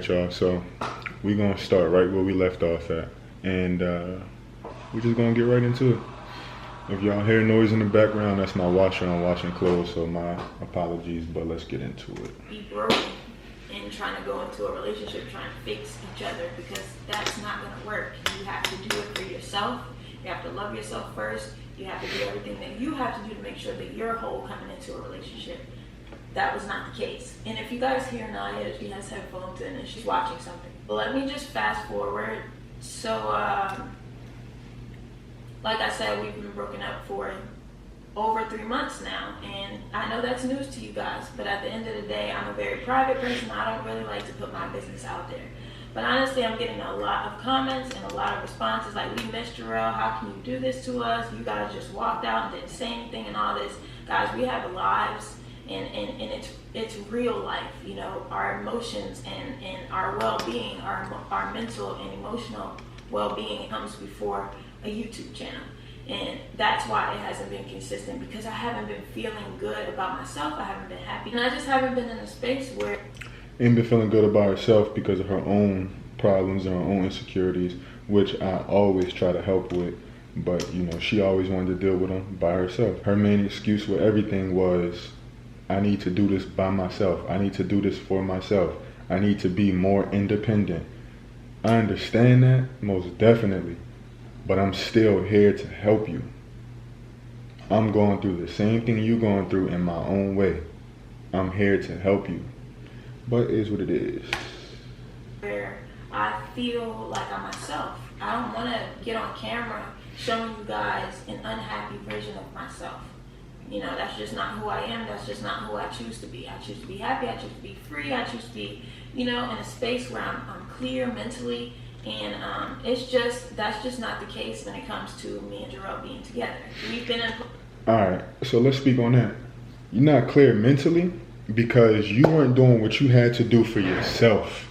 right, y'all. So we're gonna start right where we left off at, and we're just gonna get right into it. If y'all hear noise in the background, that's my washer. I'm washing clothes, so my apologies, but let's get into it. Be broken and trying to go into a relationship trying to fix each other, because that's not going to work. You have to do it for yourself. You have to love yourself first. You have to do everything that you have to do to make sure that you're whole coming into a relationship. That was not the case. And if you guys hear Naya, she has headphones in and she's watching something. But let me just fast forward. So, like I said, we've been broken up for over 3 months now, and I know that's news to you guys, but at the end of the day, I'm a very private person. I don't really like to put my business out there. But honestly, I'm getting a lot of comments and a lot of responses like, we missed Rell, how can you do this to us? You guys just walked out and didn't say anything and all this. Guys, we have lives, and it's real life, you know, our emotions and our well-being, our mental and emotional well-being comes before a YouTube channel. And that's why it hasn't been consistent, because I haven't been feeling good about myself. I haven't been happy. And I just haven't been in a space where... Ain't been feeling good about herself because of her own problems and her own insecurities, which I always try to help with. But, you know, she always wanted to deal with them by herself. Her main excuse with everything was, I need to do this by myself. I need to do this for myself. I need to be more independent. I understand that, most definitely. But I'm still here to help you. I'm going through the same thing you're going through in my own way. I'm here to help you. But it is what it is. Where I feel like I'm myself. I don't want to get on camera showing you guys an unhappy version of myself. You know, that's just not who I am. That's just not who I choose to be. I choose to be happy. I choose to be free. I choose to be, you know, in a space where I'm clear mentally. And that's just not the case when it comes to me and Rell being together. We've been in... Alright, so let's speak on that. You're not clear mentally because you weren't doing what you had to do for yourself.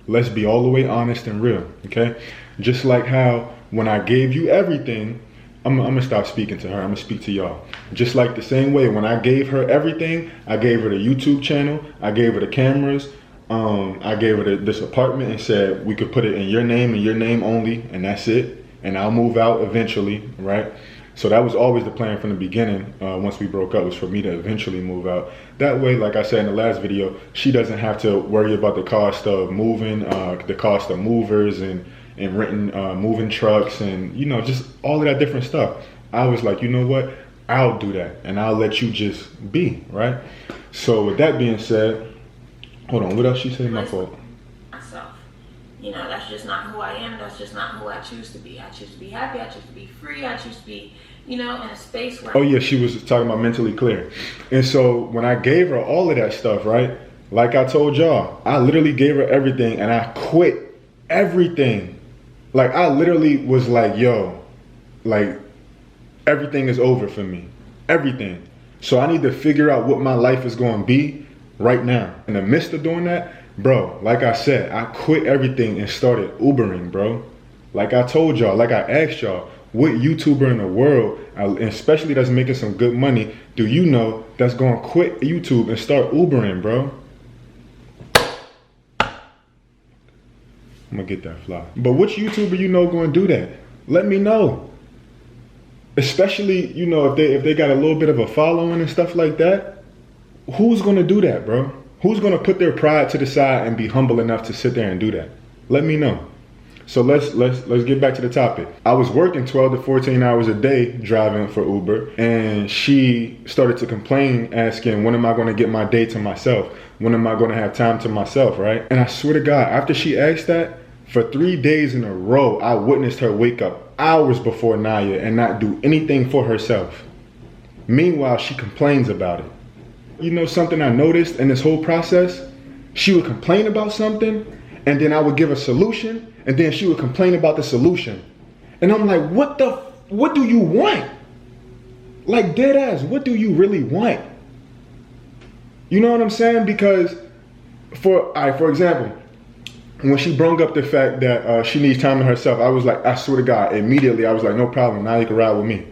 Let's be all the way honest and real, okay? Just like how when I gave you everything, I'm gonna stop speaking to her, I'm gonna speak to y'all. Just like the same way, when I gave her everything, I gave her the YouTube channel, I gave her the cameras, I gave her this apartment and said we could put it in your name and your name only, and that's it. And I'll move out eventually, right? So that was always the plan from the beginning. Once we broke up, was for me to eventually move out. That way, like I said in the last video, she doesn't have to worry about the cost of moving, the cost of movers and renting moving trucks and, you know, just all of that different stuff. I was like, you know what? I'll do that and I'll let you just be, right? So with that being said, hold on, what else she said? My fault. Myself. You know, that's just not who I am. That's just not who I choose to be. I choose to be happy. I choose to be free. I choose to be, you know, in a space where... Oh yeah, she was talking about mentally clear. And so when I gave her all of that stuff, right? Like I told y'all, I literally gave her everything and I quit everything. Like I literally was like, yo, like everything is over for me. Everything. So I need to figure out what my life is going to be right now. In the midst of doing that, bro, like I said, I quit everything and started Ubering, bro. Like I told y'all, like I asked y'all, what YouTuber in the world, especially that's making some good money, do you know that's going to quit YouTube and start Ubering, bro? I'm going to get that fly. But which YouTuber you know going to do that? Let me know. Especially, you know, if they got a little bit of a following and stuff like that. Who's going to do that, bro? Who's going to put their pride to the side and be humble enough to sit there and do that? Let me know. So let's get back to the topic. I was working 12 to 14 hours a day driving for Uber, and she started to complain, asking, when am I going to get my day to myself? When am I going to have time to myself, right? And I swear to God, after she asked that, for 3 days in a row, I witnessed her wake up hours before Naya and not do anything for herself. Meanwhile, she complains about it. You know something I noticed in this whole process? She would complain about something, and then I would give a solution, and then she would complain about the solution. And I'm like, what do you want? Like dead ass, what do you really want? You know what I'm saying? Because for example, when she brought up the fact that she needs time to herself, I was like, I swear to God, immediately I was like, no problem, now you can ride with me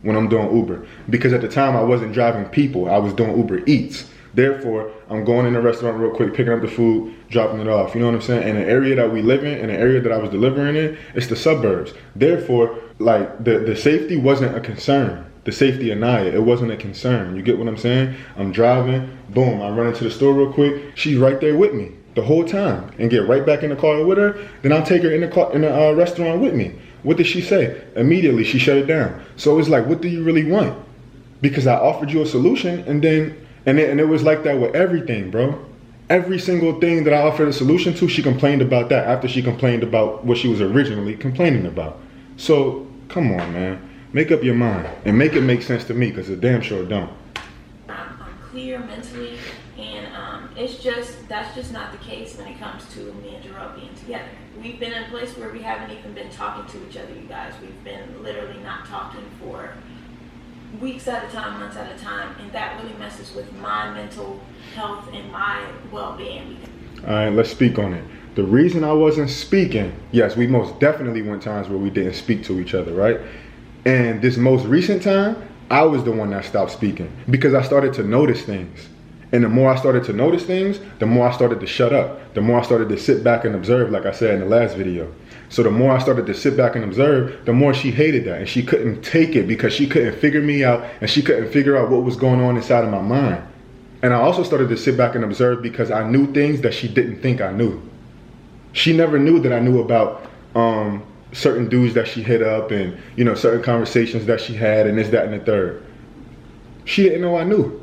when I'm doing Uber. Because at the time I wasn't driving people, I was doing Uber Eats. Therefore, I'm going in the restaurant real quick, picking up the food, dropping it off. You know what I'm saying? And the area that we live in, and the area that I was delivering in, it's the suburbs. Therefore, like the safety wasn't a concern. The safety of Naya, it wasn't a concern. You get what I'm saying? I'm driving, boom, I run into the store real quick. She's right there with me the whole time, and get right back in the car with her. Then I'll take her in the restaurant with me. What did she say? Immediately, she shut it down. So it's like, what do you really want? Because I offered you a solution, and it was like that with everything, bro. Every single thing that I offered a solution to, she complained about that after she complained about what she was originally complaining about. So come on, man. Make up your mind and make it make sense to me, because it damn sure don't. I'm clear mentally, and that's just not the case when it comes to me and Rell being together. We've been in a place where we haven't even been talking to each other, you guys. We've been literally not talking for weeks at a time, months at a time, and that really messes with my mental health and my well-being. All right, let's speak on it. The reason I wasn't speaking, yes, we most definitely went times where we didn't speak to each other, right? And this most recent time, I was the one that stopped speaking because I started to notice things. And the more I started to notice things, the more I started to shut up. The more I started to sit back and observe, like I said in the last video. So the more I started to sit back and observe, the more she hated that. And she couldn't take it because she couldn't figure me out, and she couldn't figure out what was going on inside of my mind. And I also started to sit back and observe because I knew things that she didn't think I knew. She never knew that I knew about certain dudes that she hit up, and certain conversations that she had, and this, that, and the third. She didn't know I knew.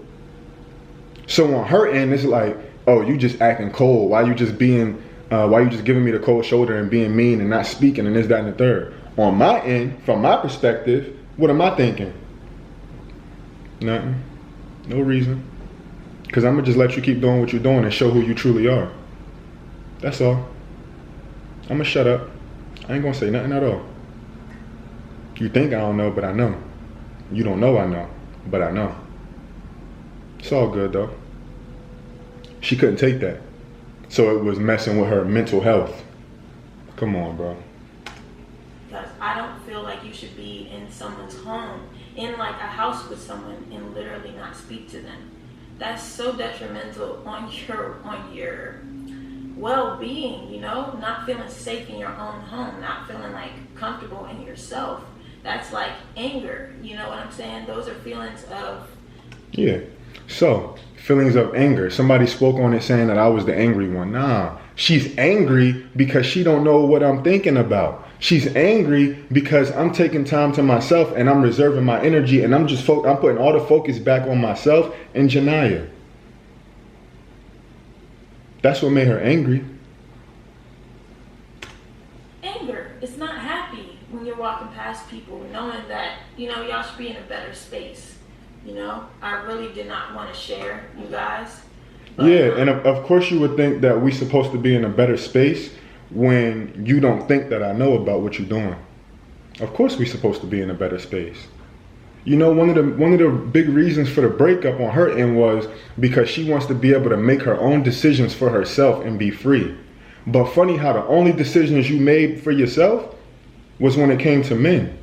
So on her end, it's like, oh, you just acting cold. Why you just giving me the cold shoulder and being mean and not speaking and this, that, and the third. On my end, from my perspective, what am I thinking? Nothing. No reason. Because I'm going to just let you keep doing what you're doing and show who you truly are. That's all. I'm going to shut up. I ain't going to say nothing at all. You think I don't know, but I know. You don't know I know, but I know. It's all good, though. She couldn't take that. So it was messing with her mental health. Come on, bro. Because I don't feel like you should be in someone's home, in like a house with someone, and literally not speak to them. That's so detrimental on your well-being, not feeling safe in your own home, not feeling like comfortable in yourself. That's like anger, you know what I'm saying? Those are feelings of... Yeah. So, feelings of anger. Somebody spoke on it saying that I was the angry one. Nah, she's angry because she don't know what I'm thinking about. She's angry because I'm taking time to myself and I'm reserving my energy, and I'm putting all the focus back on myself and Janiyah. That's what made her angry. Anger. It's not happy when you're walking past people knowing that, y'all should be in a better space. I really did not want to share, you guys. But, yeah, and of course you would think that we're supposed to be in a better space when you don't think that I know about what you're doing. Of course we're supposed to be in a better space. One of the big reasons for the breakup on her end was because she wants to be able to make her own decisions for herself and be free. But funny how the only decisions you made for yourself was when it came to men.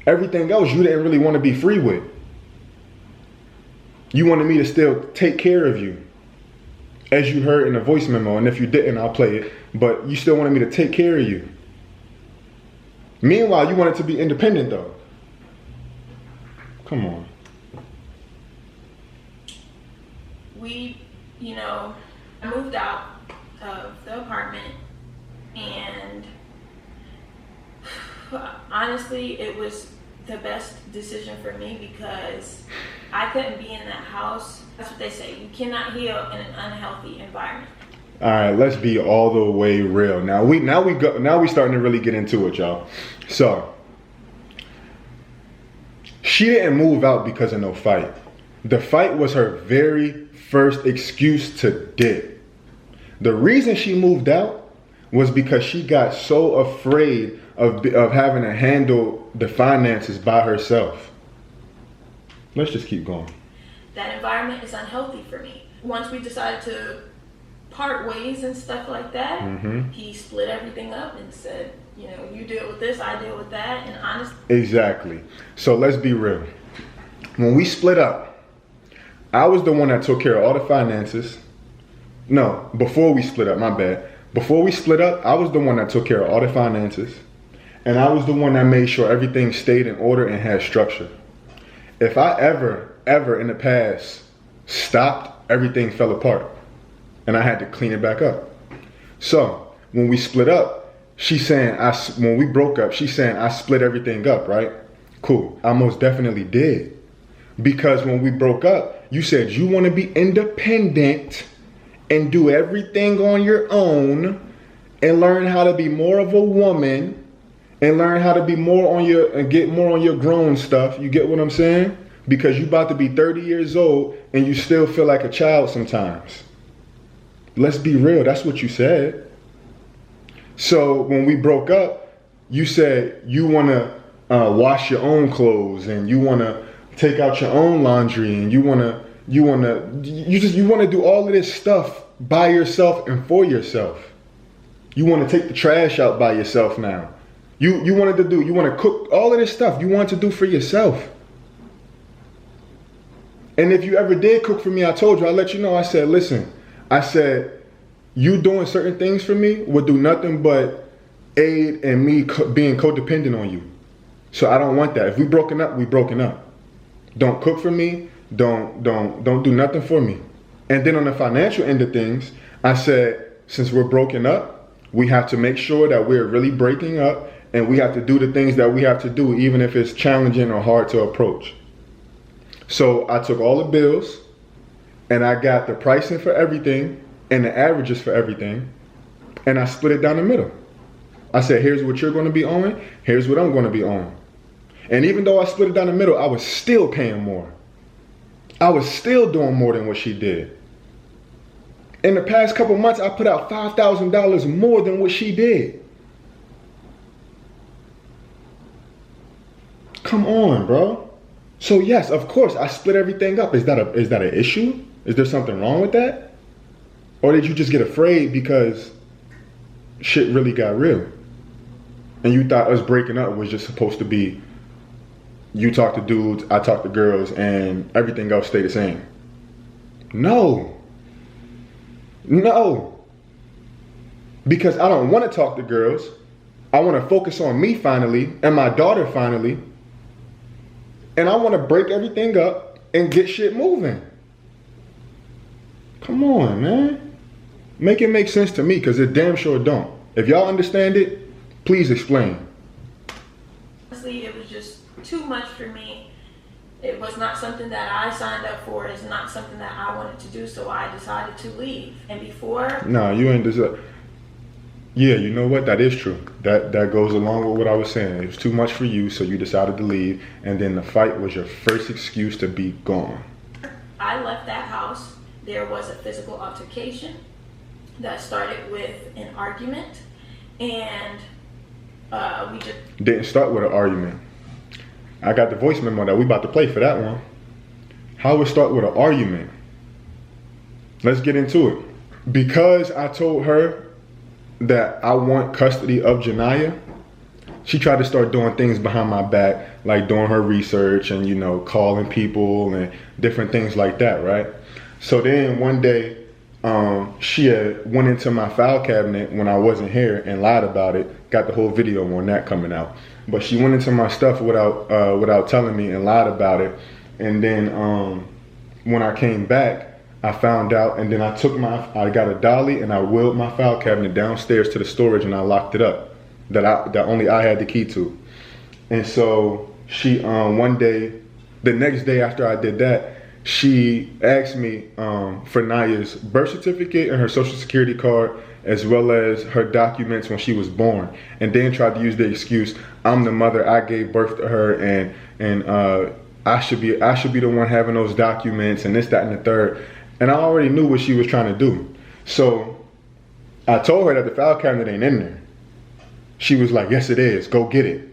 Everything else you didn't really want to be free with. You wanted me to still take care of you, as you heard in the voice memo, and if you didn't, I'll play it, but you still wanted me to take care of you. Meanwhile, you wanted to be independent though. Come on. I moved out of the apartment, and honestly, it was the best decision for me because I couldn't be in that house. That's what they say. You cannot heal in an unhealthy environment. All right, let's be all the way real. Now we starting to really get into it, y'all. So she didn't move out because of no fight. The fight was her very first excuse to dip. The reason she moved out was because she got so afraid of having to handle the finances by herself. Let's just keep going. That environment is unhealthy for me. Once we decided to part ways and stuff like that, he split everything up and said, you deal with this, I deal with that, and honestly... Exactly. So let's be real. When we split up, I was the one that took care of all the finances. No, before we split up, my bad. Before we split up, I was the one that took care of all the finances. And I was the one that made sure everything stayed in order and had structure. If I ever in the past stopped, everything fell apart. And I had to clean it back up. So when we split up, when we broke up, she's saying I split everything up, right? Cool. I most definitely did. Because when we broke up, you said you want to be independent and do everything on your own and learn how to be more of a woman and learn how to be more on your and get more on your grown stuff. You get what I'm saying? Because you about to be 30 years old and you still feel like a child sometimes. Let's be real. That's what you said. So when we broke up, you said you want to wash your own clothes and you want to take out your own laundry and you want to do all of this stuff by yourself and for yourself. You want to take the trash out by yourself now. You want to cook all of this stuff you want to do for yourself. And if you ever did cook for me, I told you, I let you know, I said, listen, I said, you doing certain things for me would do nothing but aid in me being codependent on you. So I don't want that. If we broken up, we broken up. Don't cook for me. Don't do nothing for me. And then on the financial end of things, I said, since we're broken up, we have to make sure that we're really breaking up and we have to do the things that we have to do, even if it's challenging or hard to approach. So I took all the bills and I got the pricing for everything and the averages for everything. And I split it down the middle. I said, here's what you're going to be owing. Here's what I'm going to be owing. And even though I split it down the middle, I was still paying more. I was still doing more than what she did. In the past couple months, I put out $5,000 more than what she did. Come on, bro. So yes, of course, I split everything up. Is that an issue? Is there something wrong with that? Or did you just get afraid because shit really got real? And you thought us breaking up was just supposed to be you talk to dudes, I talk to girls, and everything else stay the same. No. Because I don't want to talk to girls. I want to focus on me finally and my daughter finally. And I want to break everything up and get shit moving. Come on, man. Make it make sense to me, because it damn sure don't. If y'all understand it, please explain. Honestly, it was just too much for me. It was not something that I signed up for. It's not something that I wanted to do, so I decided to leave. And before... No, you ain't deserve. Yeah, you know what? That is true. That goes along with what I was saying. It was too much for you, so you decided to leave. And then the fight was your first excuse to be gone. I left that house. There was a physical altercation that started with an argument. And we just... Didn't start with an argument. I got the voice memo that we about to play for that one. How would it start with an argument? Let's get into it. Because I told her that I want custody of Janiyah, she tried to start doing things behind my back, like doing her research and, you know, calling people and different things like that, right? So then one day, she had went into my file cabinet when I wasn't here and lied about it. Got the whole video on that coming out. But she went into my stuff without telling me and lied about it. And then when I came back, I found out, and then I got a dolly and I wheeled my file cabinet downstairs to the storage and I locked it up. That only I had the key to. And so she one day, the next day after I did that, she asked me for Naya's birth certificate and her social security card, as well as her documents when she was born, and then tried to use the excuse, I'm the mother, I gave birth to her, and I should be the one having those documents and this, that, and the third. And I already knew what she was trying to do. So I told her that the file cabinet ain't in there. She was like, yes it is, go get it.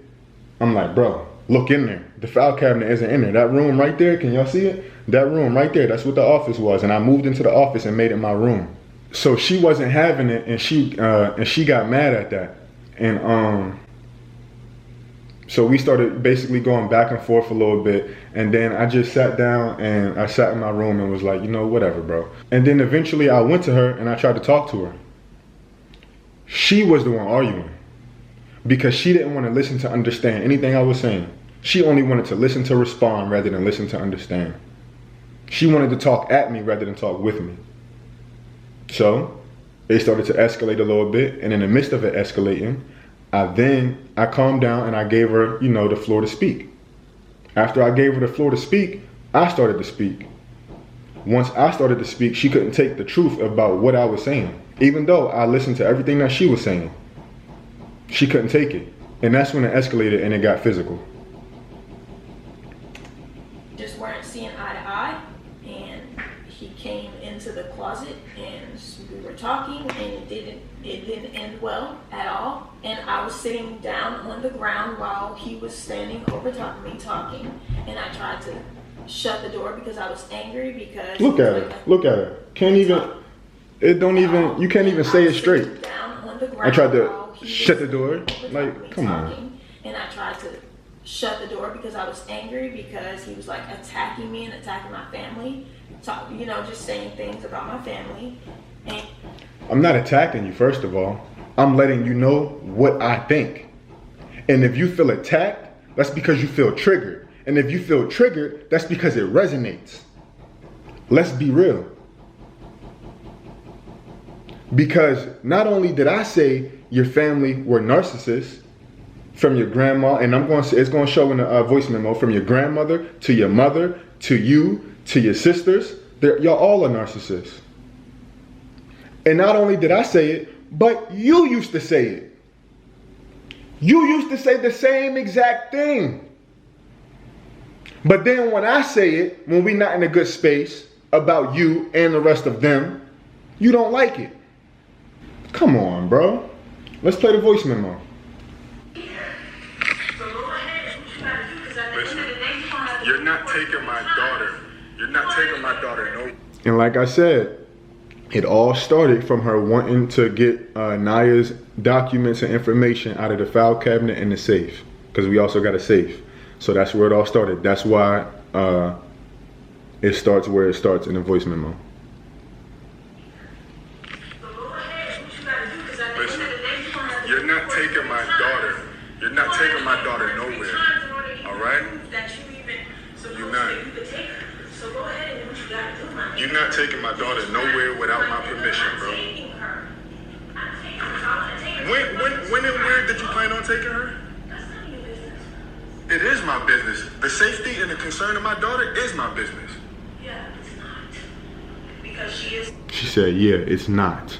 I'm like, bro, look in there. The file cabinet isn't in there. That room right there, can y'all see it? That room right there, that's what the office was. And I moved into the office and made it my room. So she wasn't having it, and she got mad at that. And So we started basically going back and forth a little bit, and then I just sat down and I sat in my room and was like, you know, whatever, bro. And then eventually I went to her and I tried to talk to her. She was the one arguing because she didn't want to listen to understand anything I was saying. She only wanted to listen to respond rather than listen to understand. She wanted to talk at me rather than talk with me. So it started to escalate a little bit, and in the midst of it escalating, I calmed down and I gave her, you know, the floor to speak. After I gave her the floor to speak, I started to speak. Once I started to speak, she couldn't take the truth about what I was saying. Even though I listened to everything that she was saying, she couldn't take it. And that's when it escalated and it got physical. Just weren't seeing eye to eye, and he came into the closet and we were talking, and it didn't end well at all. And I was sitting down on the ground while he was standing over top of me talking, and I tried to shut the door because I was angry because look at her. Can't even, it don't even, you can't even say it straight. I tried to shut the door. Like, come on. And I tried to shut the door because I was angry because he was like attacking me and attacking my family. You know, just saying things about my family. And I'm not attacking you, first of all. I'm letting you know what I think. And if you feel attacked, that's because you feel triggered. And if you feel triggered, that's because it resonates. Let's be real. Because not only did I say your family were narcissists, from your grandma, and it's going to show in the voice memo, from your grandmother to your mother to you to your sisters, y'all all are narcissists. And not only did I say it, but you used to say it. You used to say the same exact thing. But then when I say it, when we're not in a good space about you and the rest of them, you don't like it. Come on, bro. Let's play the voice memo. Listen, you're not taking my daughter. You're not taking my daughter, no. And like I said, it all started from her wanting to get Naya's documents and information out of the file cabinet and the safe. Because we also got a safe. So that's where it all started. That's why it starts where it starts in the voice memo. Listen, you're not taking my daughter. You're not taking my daughter nowhere. All right? You're not. You're not taking my daughter nowhere without my permission, bro. When and where did you plan on taking her? It is my business. The safety and the concern of my daughter is my business. yeah, it's not. Because she is. She said, yeah, it's not.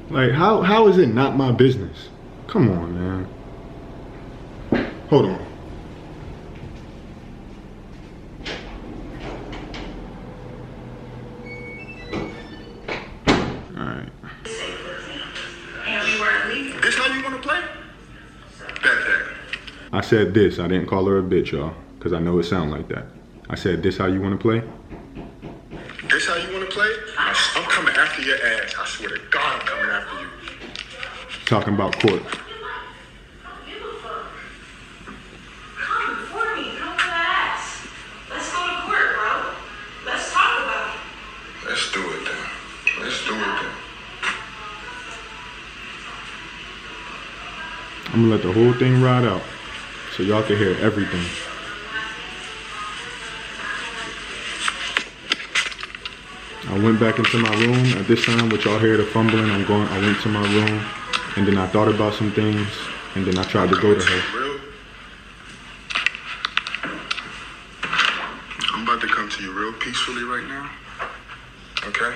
Like, how is it not my business? Come on, man. Hold on. This how you want to play? Bet. I said this. I didn't call her a bitch, y'all, because I know it sound like that. I said, this how you want to play? This how you want to play? I'm coming after your ass. I swear to God, I'm coming after you. Talking about court. Let's do it then. Let's do it then. I'm gonna let the whole thing ride out so y'all can hear everything. I went back into my room at this time, which y'all hear the fumbling. I went to my room, and then I thought about some things, and then I tried to go to her. I'm about to come to you real peacefully right now. Okay?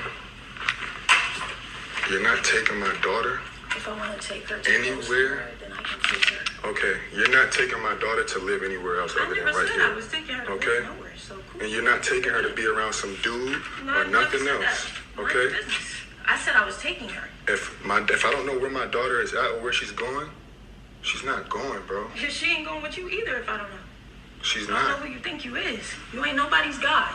You're not taking my daughter If I want to take her anywhere. then I can take her. Okay, you're not taking my daughter to live anywhere else other than right here. I was taking her to Okay? live nowhere, so cool. And you're not taking her to be around some dude or nothing else. Okay? I said I was taking her. If I don't know where my daughter is at or where she's going, she's not going, bro. She ain't going with you either if I don't know. She's I don't know not. who you think you is. You ain't nobody's guy.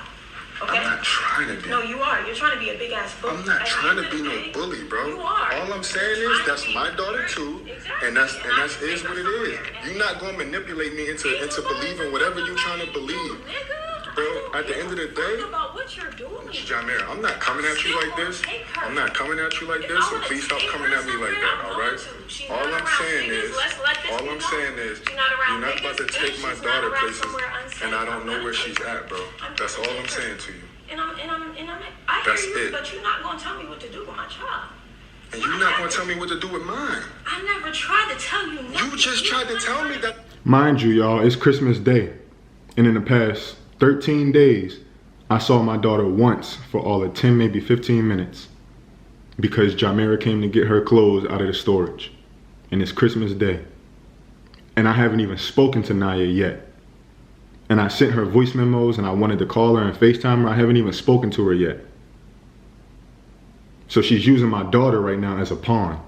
Okay? I'm not trying to be. No, you are. You're trying to be a big ass bully. I'm not trying to be no bully, bro. You are. All I'm saying is that's my daughter too, and that's is what it is. You're not gonna manipulate me into believing whatever you're trying to believe. Bro, at the end of the day, Jamira, I'm not coming at you like this. I'm not coming at you like this, so please stop coming at me like that, alright? All I'm saying is, you're not about to take my daughter places, and I don't know where she's at, bro. That's all I'm saying to you. That's it. But you're not gonna tell me what to do with my child. And you're not gonna tell me what to do with mine. I never tried to tell you nothing. You just tried to tell me that. Mind you, y'all, it's Christmas Day. And in the past 13 days, I saw my daughter once for all of 10, maybe 15 minutes. Because Jamira came to get her clothes out of the storage. And it's Christmas Day. And I haven't even spoken to Naya yet. And I sent her voice memos and I wanted to call her and FaceTime her. I haven't even spoken to her yet. So she's using my daughter right now as a pawn.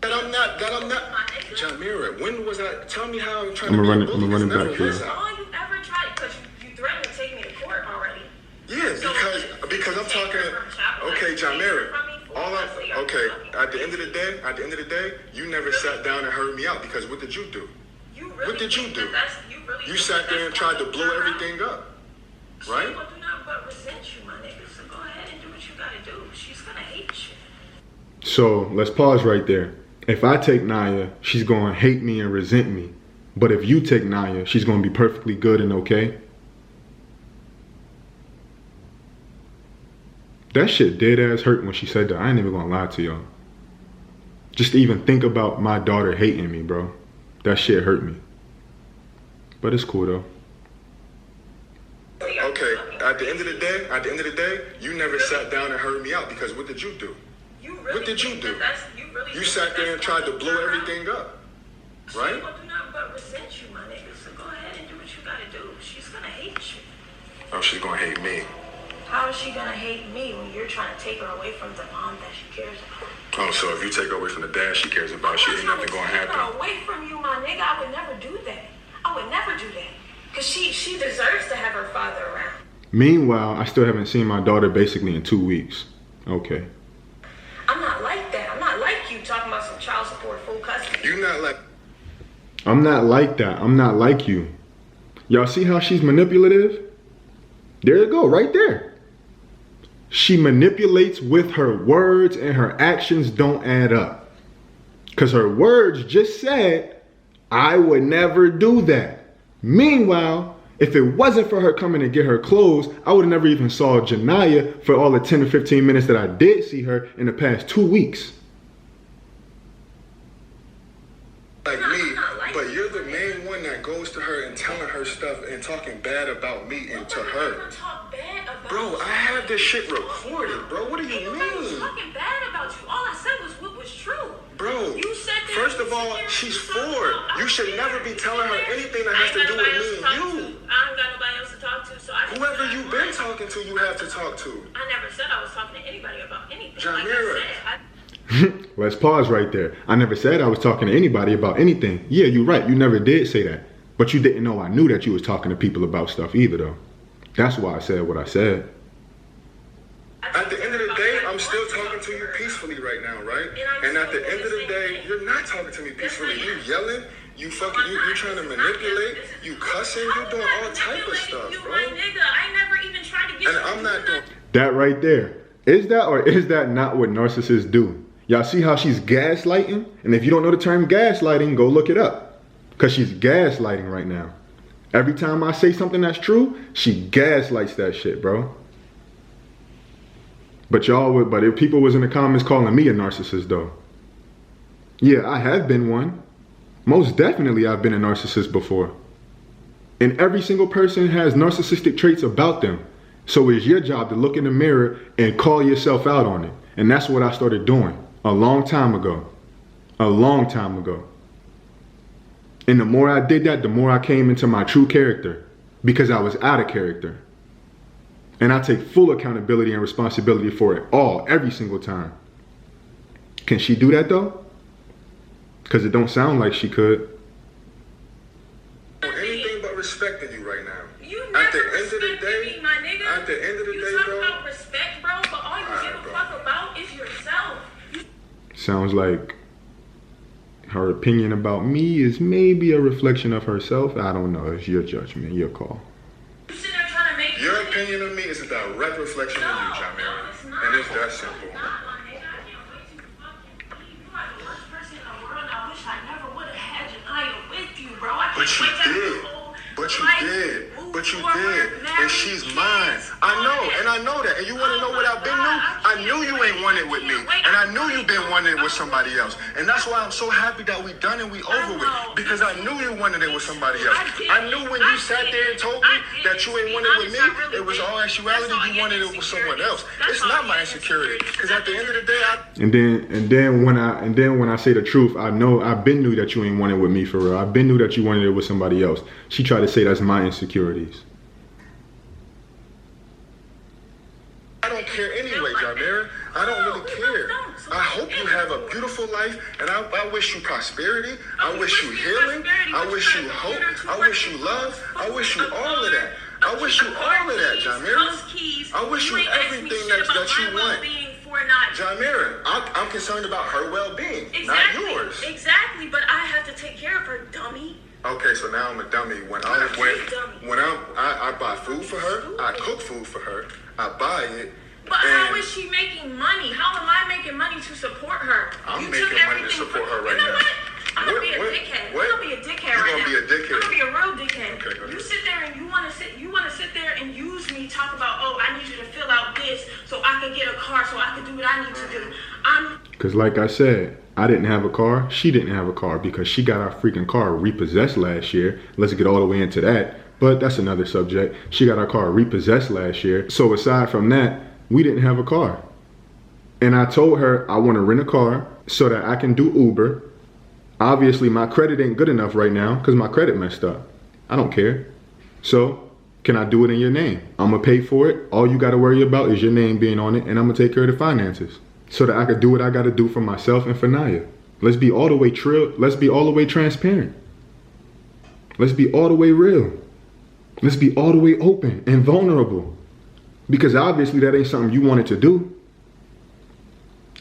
That I'm not. Jamira, when was I? Tell me how I'm trying I'm to gonna be run it back here. All you ever tried, because you threatened to take me to court already. Yeah, because I'm talking. Okay, Jamira. Okay. At the end of the day, you never sat down and heard me out because what did you do? What did you do? You sat there and tried to blow everything up, right? She will do not but resent you, my nigga. So go ahead and do what you gotta do. She's gonna hate you. So let's pause right there. If I take Naya, she's going to hate me and resent me. But if you take Naya, she's going to be perfectly good and okay. That shit dead ass hurt when she said that. I ain't even going to lie to y'all. Just to even think about my daughter hating me, bro. That shit hurt me. But it's cool though. Okay, at the end of the day, you never sat down and heard me out because what did you do? What did you do? You sat there and tried to blow everything up, right? She will do not but resent you, my nigga. So go ahead and do what you gotta do. She's gonna hate you. Oh, she's gonna hate me. How is she gonna hate me when you're trying to take her away from the mom that she cares about? Oh, so if you take her away from the dad she cares about, she ain't nothing gonna happen. Take her away from you, my nigga. I would never do that. I would never do that. Cause she deserves to have her father around. Meanwhile, I still haven't seen my daughter basically in 2 weeks. Okay. I'm not like that. I'm not like you talking about some child support full custody. You're not like. I'm not like that. I'm not like you. Y'all see how she's manipulative? There you go, right there. She manipulates with her words and her actions don't add up. Because her words just said, I would never do that. Meanwhile, if it wasn't for her coming to get her clothes, I would have never even saw Janaya for all the 10 to 15 minutes that I did see her in the past 2 weeks. Like me, but you're the main one that goes to her and telling her stuff and talking bad about me and to her. Bro, I have this shit recorded, bro. What do you mean? I was talking bad about you. All I said was what was true. Bro, first of all, she's 4. You should never be telling her anything that has to do with me and you. I don't got nobody else to talk to, so I. Whoever you've been talking to, you have to talk to. I never said I was talking to anybody about anything. Jamira. Let's pause right there. I never said I was talking to anybody about anything. Yeah, you're right. You never did say that. But you didn't know I knew that you was talking to people about stuff either, though. That's why I said what I said. At the end of the day, I'm still talking to you peacefully right now, right? And at the end of the day, you're not talking to me peacefully. You yelling, you fucking, you trying to manipulate, you cussing, you doing all type of stuff, bro. I never even tried to get. And I'm not doing that right there. Is that or is that not what narcissists do? Y'all see how she's gaslighting? And if you don't know the term gaslighting, go look it up. Because she's gaslighting right now. Every time I say something that's true, she gaslights that shit, bro. But if people was in the comments calling me a narcissist though. Yeah, I have been one. Most definitely I've been a narcissist before. And every single person has narcissistic traits about them. So it's your job to look in the mirror and call yourself out on it. And that's what I started doing a long time ago. A long time ago. And the more I did that, the more I came into my true character. Because I was out of character. And I take full accountability and responsibility for it all, every single time. Can she do that though? Because it don't sound like she could. anything but respecting you right now. You never the end of the day, me, my nigga. at the end of the day, You talk bro. about respect, bro, but all you give a fuck about is yourself. Sounds like her opinion about me is maybe a reflection of herself. I don't know. It's your judgment, your call. You sitting there trying to make Your opinion of me is a direct reflection of you, Jamira. it's not. And it's that simple. It's not, my nigga. I can't wait to fucking leave. You are the worst person in the world. I wish I never would have had Janaya with you, bro. I can't But you wait to did. But you did. But you did. And she's mine. I know, and I know that. And you want to know what I've been knew? I knew you ain't wanted with me. And I knew you been wanting it with somebody else. And that's why I'm so happy that we done and we over with. Because I knew you wanted it with somebody else. I knew when you sat there and told me that you ain't wanted it with me, it was all actuality you wanted it with someone else. It's not my insecurity. Because at the end of the day, And then when I say the truth, I know I've been knew that you ain't wanted with me for real. I've been knew that you wanted it with somebody else. She tried to say that's my insecurities. I don't care anyway, Jamira. I don't really care. I hope you have a beautiful life, and I wish you prosperity. I wish you healing. I wish you hope. I wish you love. I wish you all of that. I wish you all of that, Jamira. I wish you everything that you want. Jamira, I'm concerned about her well-being, not yours. Exactly, but I have to take care of her, dummy. Okay, so now I'm a dummy. When I buy food for her, I cook food for her, I buy it. But how is she making money? How am I making money to support her? I'm making money to support her right now. I'm gonna be a dickhead. What? I'm gonna be a dickhead right now. You're gonna be a dickhead. I'm gonna be a real dickhead. Okay, go ahead. You sit there and you wanna sit there and use me, talk about, oh, I need you to fill out this so I can get a car, so I can do what I need to do. Because like I said, I didn't have a car. She didn't have a car because she got our freaking car repossessed last year. Let's get all the way into that. But that's another subject. She got our car repossessed last year. So aside from that, we didn't have a car. And I told her I want to rent a car so that I can do Uber. Obviously, my credit ain't good enough right now because my credit messed up. I don't care. So can I do it in your name? I'm going to pay for it. All you got to worry about is your name being on it, and I'm going to take care of the finances so that I could do what I got to do for myself and for Naya. Let's be all the way Let's be all the way transparent. Let's be all the way real. Let's be all the way open and vulnerable. Because obviously that ain't something you wanted to do.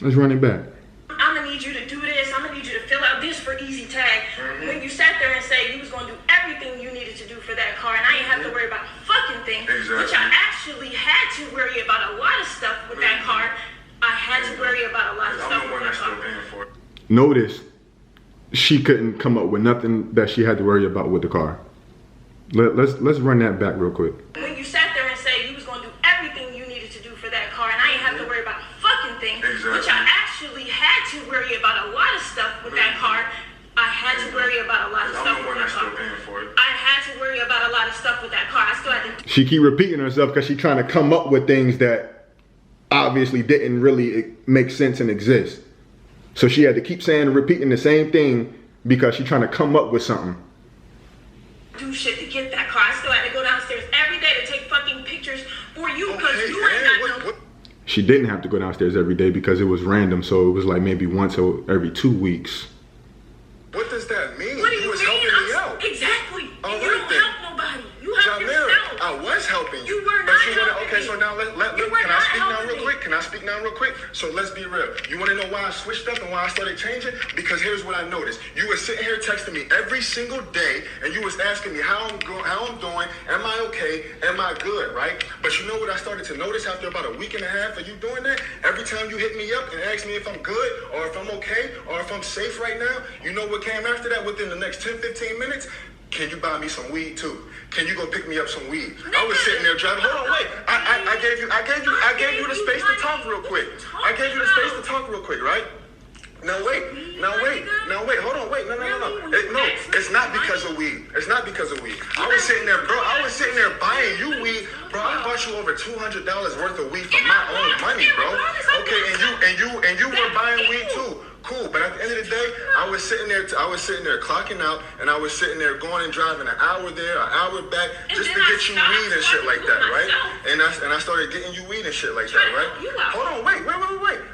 Let's run it back. I'm gonna need you to do this. I'm gonna need you to fill out this for Easy Tag. When you sat there and said you was gonna do everything you needed to do for that car, and I didn't have to worry about a fucking thing, which I actually had to worry about a lot of stuff with that car. I had to worry about a lot of stuff with that car. Notice she couldn't come up with nothing that she had to worry about with the car. Let's run that back real quick. When you sat there and said you was gonna do everything you needed to do for that car, and I didn't have to worry about a fucking thing, which I actually had to worry about a lot of stuff with that car. I had to worry about a lot of stuff with that car. I had to worry about a lot of stuff with that car. I still had to. She keep repeating herself because she's trying to come up with things that obviously didn't really make sense and exist. So she had to keep saying and repeating the same thing because she's trying to come up with something. Do shit to get that car. I still had to go downstairs every day to take fucking pictures for you because you ain't got no. She didn't have to go downstairs every day because it was random, so it was like maybe once or every 2 weeks. What does that mean? What do you was mean? helping me out. Exactly. All And you right don't then. help nobody. You help Jamira, yourself. I was helping you. You were But not you wanna, helping okay, me. so now You were can I not speak now helping real me. quick? Can I speak now real quick? So let's be real. You want to know why I switched up and why I started changing? Because here's what I noticed. You were sitting here texting me every single day, and you was asking me how I'm doing, am I okay, am I good, right? But you know what I started to notice after about a week and a half of you doing that? Every time you hit me up and ask me if I'm good, or if I'm okay, or if I'm safe right now, you know what came after that within the next 10, 15 minutes? Can you buy me some weed too? Can you go pick me up some weed? I was sitting there driving. Hold on, wait. I gave you the space to talk real quick. I gave you the space to talk real quick, right? Now wait. Hold on, wait. No. No, it's not because of weed. It's not because of weed. I was sitting there, bro. I was sitting there buying you weed, bro. I bought you over $200 worth of weed from my own money, bro. Okay, and you were buying weed too. Cool, but at the end of the day, I was sitting there clocking out, and I was sitting there going and driving an hour there, an hour back, just to get you weed and shit like that, right? And I started getting you weed and shit like that, right? Hold on, wait.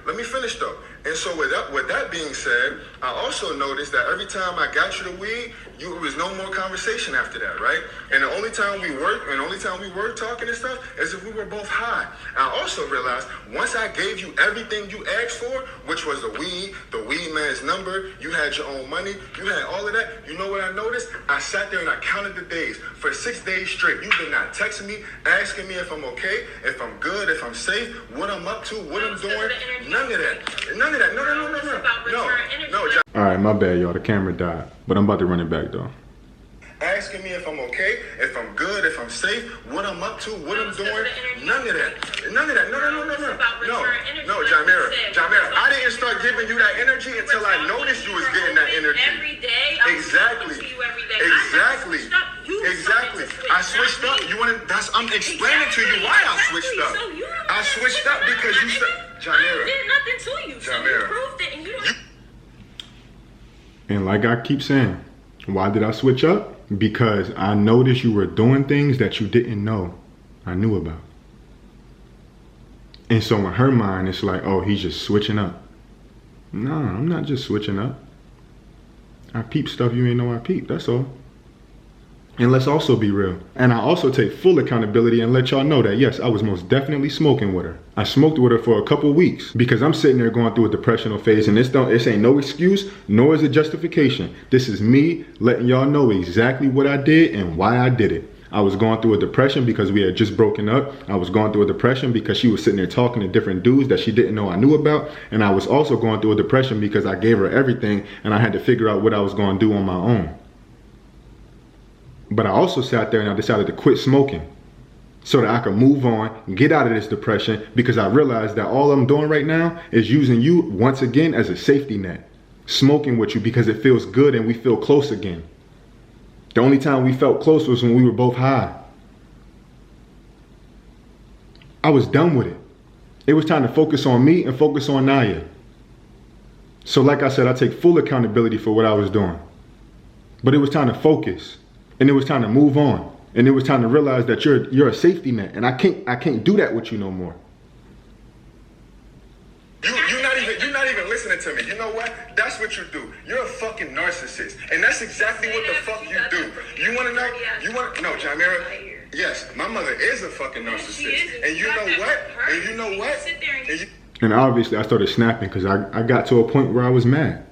Let me finish though. And so with that being said, I also noticed that every time I got you the weed, it was no more conversation after that, right? And the only time we were talking and stuff is if we were both high. I also realized once I gave you everything you asked for, which was the weed man's number, you had your own money, you had all of that. You know what I noticed? I sat there and I counted the days. For 6 days straight, you did not text me, asking me if I'm okay, if I'm good, if I'm safe, what I'm up to, what I'm doing. None of that. No. John. All right, my bad, y'all. The camera died, but I'm about to run it back though. Asking me if I'm okay, if I'm good, if I'm safe, what I'm up to, what I'm doing. None of that. No, Jamira, I didn't start giving you that energy until I noticed you was getting that energy. Every day. Exactly. I switched up. I'm explaining to you why I switched up. I switched up because you said, Jamira. I did nothing to you. So you proved it, and you don't. And like I keep saying, why did I switch up? Because I noticed you were doing things that you didn't know I knew about. And so in her mind, it's like, oh, he's just switching up. No, I'm not just switching up. I peep stuff you ain't know I peep, that's all. And let's also be real. And I also take full accountability and let y'all know that, yes, I was most definitely smoking with her. I smoked with her for a couple weeks because I'm sitting there going through a depressional phase, and this ain't no excuse, nor is it justification. This is me letting y'all know exactly what I did and why I did it. I was going through a depression because we had just broken up. I was going through a depression because she was sitting there talking to different dudes that she didn't know I knew about. And I was also going through a depression because I gave her everything and I had to figure out what I was going to do on my own. But I also sat there and I decided to quit smoking so that I could move on, get out of this depression, because I realized that all I'm doing right now is using you once again as a safety net. Smoking with you because it feels good and we feel close again. The only time we felt close was when we were both high. I was done with it. It was time to focus on me and focus on Naya. So like I said, I take full accountability for what I was doing. But it was time to focus. And it was time to move on. And it was time to realize that you're a safety net. And I can't do that with you no more. You're not even listening to me. You know what? That's what you do. You're a fucking narcissist. And that's exactly what the fuck you do. You want to know? No, Jamira. Yes, my mother is a fucking narcissist. And you know what? And obviously I started snapping because I got to a point where I was mad.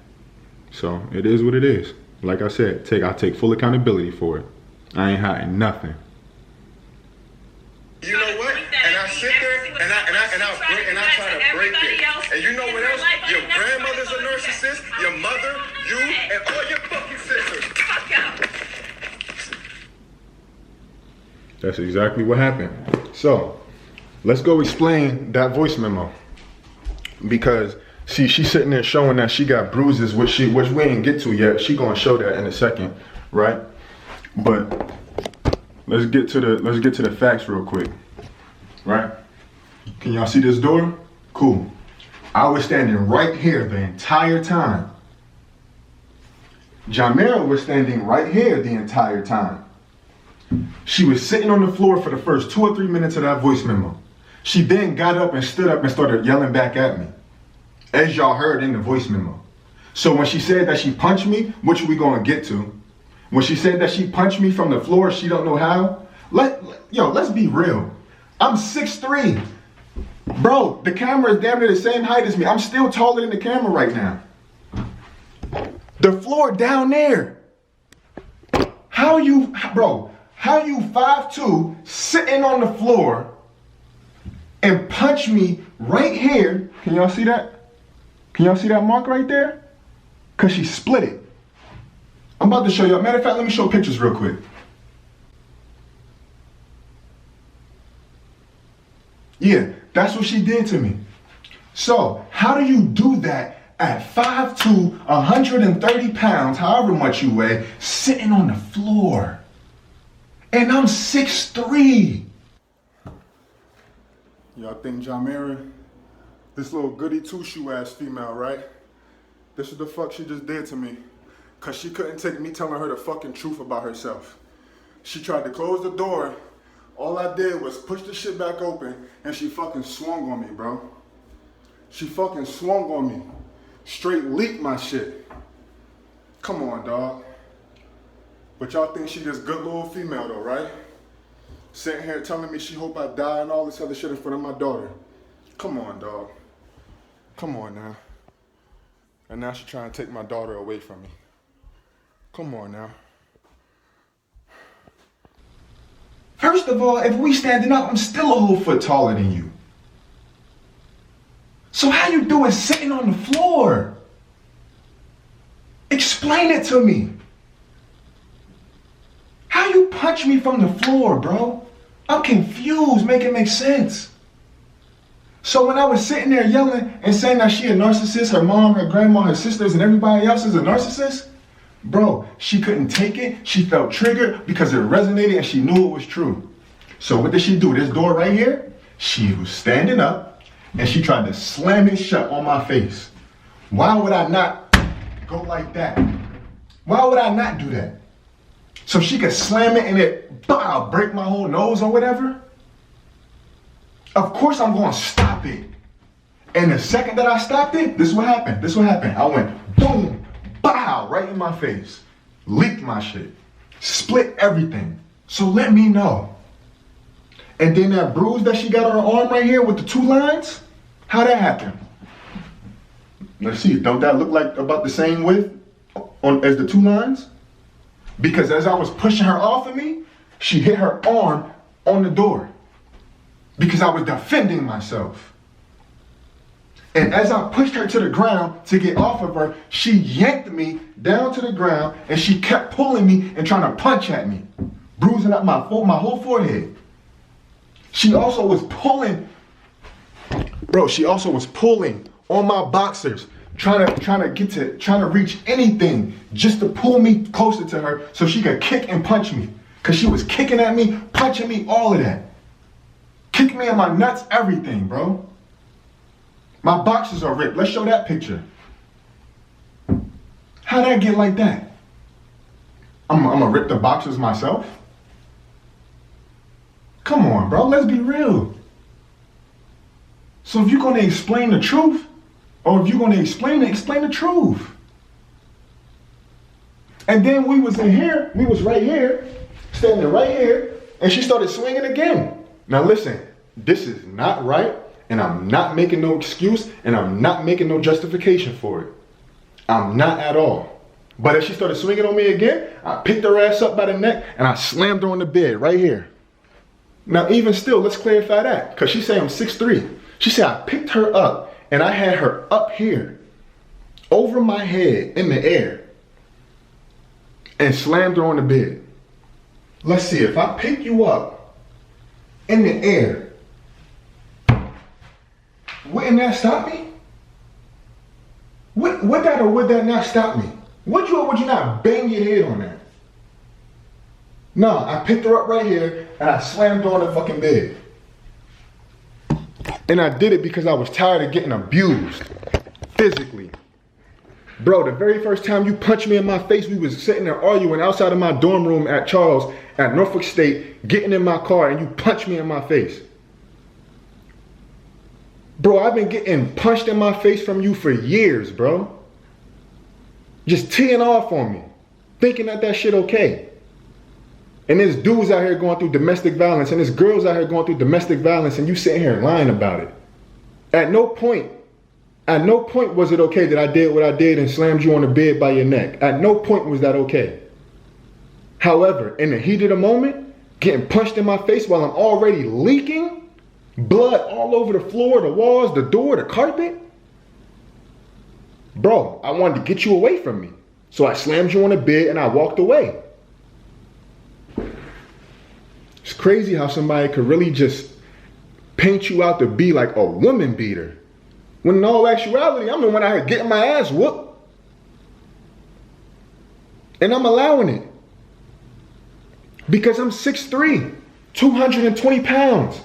So it is what it is. Like I said, I take full accountability for it. I ain't hiding nothing. You know what? And I sit there and I try to break it. And you know what else? Your grandmother's a narcissist, your mother, you, and all your fucking sisters. Fuck out. That's exactly what happened. So, let's go explain that voice memo. Because see, she's sitting there showing that she got bruises, which we ain't get to yet. She gonna show that in a second, right? But let's get to the facts real quick, right? Can y'all see this door? Cool. I was standing right here the entire time. Jamira was standing right here the entire time. She was sitting on the floor for the first 2 or 3 minutes of that voice memo. She then got up and stood up and started yelling back at me, as y'all heard in the voice memo. So when she said that she punched me, which we gonna get to, when she said that she punched me from the floor, she don't know how. Let's be real. I'm 6'3". Bro, the camera is damn near the same height as me. I'm still taller than the camera right now. The floor down there. How you 5'2", sitting on the floor and punch me right here? Can y'all see that? Can y'all see that mark right there? Because she split it. I'm about to show y'all. Matter of fact, let me show pictures real quick. Yeah, that's what she did to me. So, how do you do that at 5'2", 130 pounds, however much you weigh, sitting on the floor? And I'm 6'3". Y'all think Jamira, this little goody two-shoe ass female, right? This is the fuck she just did to me. Cause she couldn't take me telling her the fucking truth about herself. She tried to close the door. All I did was push the shit back open and she fucking swung on me, bro. She fucking swung on me. Straight leaked my shit. Come on, dog. But y'all think she just good little female though, right? Sitting here telling me she hope I die and all this other shit in front of my daughter. Come on, dog. Come on now. And now she trying to take my daughter away from me. Come on now. First of all, if we standing up, I'm still a whole foot taller than you. So how you doing sitting on the floor? Explain it to me. How you punch me from the floor, bro? I'm confused, make it make sense. So when I was sitting there yelling and saying that she a narcissist, her mom, her grandma, her sisters, and everybody else is a narcissist, bro, she couldn't take it. She felt triggered because it resonated and she knew it was true. So what did she do? This door right here, she was standing up and she tried to slam it shut on my face. Why would I not go like that? Why would I not do that? So she could slam it and it, bow, break my whole nose or whatever? Of course I'm going to stop it. And the second that I stopped it, this is what happened. I went boom, bow, right in my face. Leaked my shit. Split everything. So let me know. And then that bruise that she got on her arm right here with the 2 lines, how that happened? Let's see, don't that look like about the same width as the 2 lines? Because as I was pushing her off of me, she hit her arm on the door. Because I was defending myself. And as I pushed her to the ground to get off of her, she yanked me down to the ground and she kept pulling me and trying to punch at me, bruising up my whole forehead. She also was pulling, on my boxers, trying to reach anything just to pull me closer to her so she could kick and punch me. Cause she was kicking at me, punching me, all of that. Kick me in my nuts, everything, bro. My boxers are ripped. Let's show that picture. How'd I get like that? I'm gonna rip the boxers myself? Come on, bro, let's be real. So if you're gonna explain the truth, or if you're gonna explain the truth. And then we was right here, standing right here, and she started swinging again. Now listen, this is not right, and I'm not making no excuse, and I'm not making no justification for it. I'm not at all. But as she started swinging on me again, I picked her ass up by the neck, and I slammed her on the bed right here. Now even still, let's clarify that, because she said I'm 6'3". She said I picked her up, and I had her up here, over my head, in the air, and slammed her on the bed. Let's see, if I pick you up, in the air, wouldn't that stop me? Would that or would that not stop me? Would you or would you not bang your head on that? No, I picked her up right here and I slammed her on the fucking bed. And I did it because I was tired of getting abused physically. Bro, the very first time you punched me in my face, we was sitting there arguing outside of my dorm room at Charles at Norfolk State, getting in my car, and you punched me in my face. Bro, I've been getting punched in my face from you for years, bro. Just teeing off on me, thinking that shit okay. And there's dudes out here going through domestic violence, and there's girls out here going through domestic violence, and you sitting here lying about it. At no point was it okay that I did what I did and slammed you on the bed by your neck. At no point was that okay. However, in the heat of the moment, getting punched in my face while I'm already leaking, blood all over the floor, the walls, the door, the carpet. Bro, I wanted to get you away from me. So I slammed you on the bed and I walked away. It's crazy how somebody could really just paint you out to be like a woman beater. When in all actuality, I'm the one out here getting my ass whooped. And I'm allowing it. Because I'm 6'3", 220 pounds.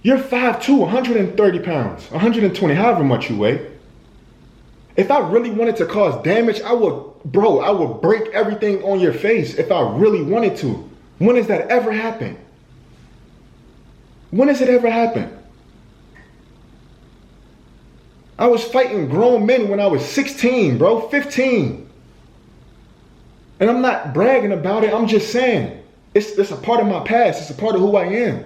You're 5'2", 130 pounds, 120, however much you weigh. If I really wanted to cause damage, I would break everything on your face if I really wanted to. When has that ever happened? When has it ever happened? I was fighting grown men when I was 16, bro, 15. And I'm not bragging about it. I'm just saying, it's a part of my past. It's a part of who I am.